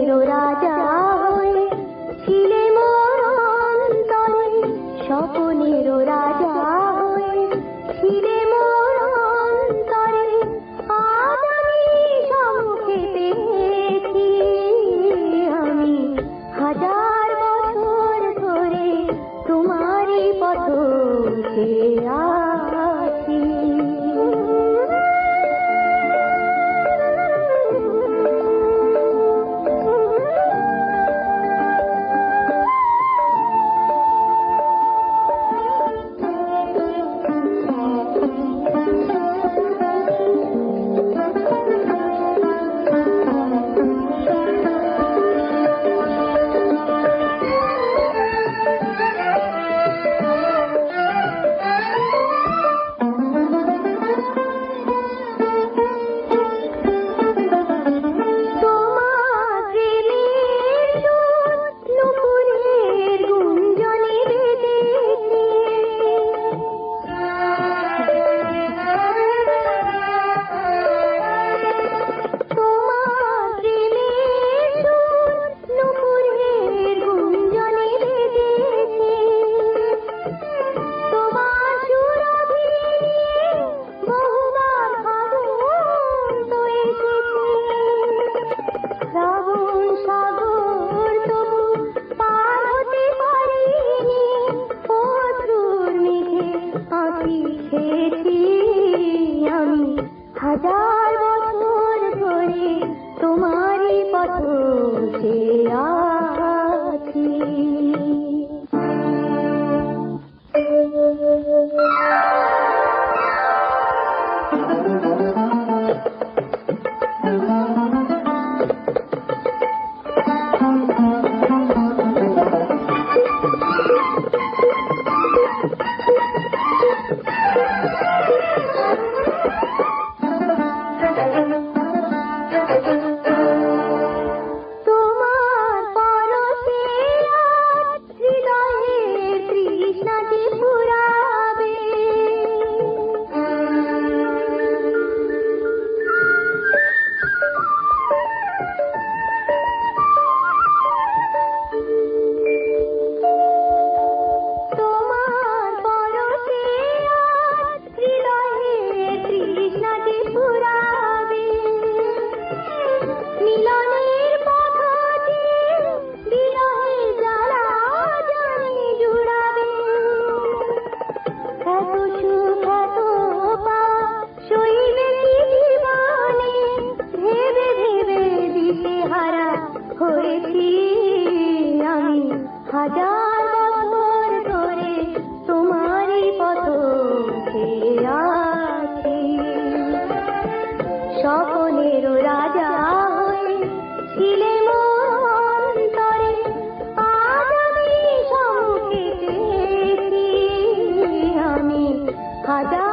স্বপনের রাজা হয়ে ছিলে মোর অন্তরে, স্বপনের রাজা হয়ে ছিলে মোর অন্তরে। আজ আমি সম্মুখে পেয়েছি, আমি হাজার বছর ধরে তোমারই পথ চেয়ে আছি। আমি হাজার বছর ধরে তোমারই পথ চেয়ে আছি। আমি হাজার বছর ধরে তোমারই পথ চেয়ে আছি। স্বপনের রাজা হয়ে ছিলে মোর অন্তরে, আজ আমি সম্মুখে পেয়েছি, আমি হাজার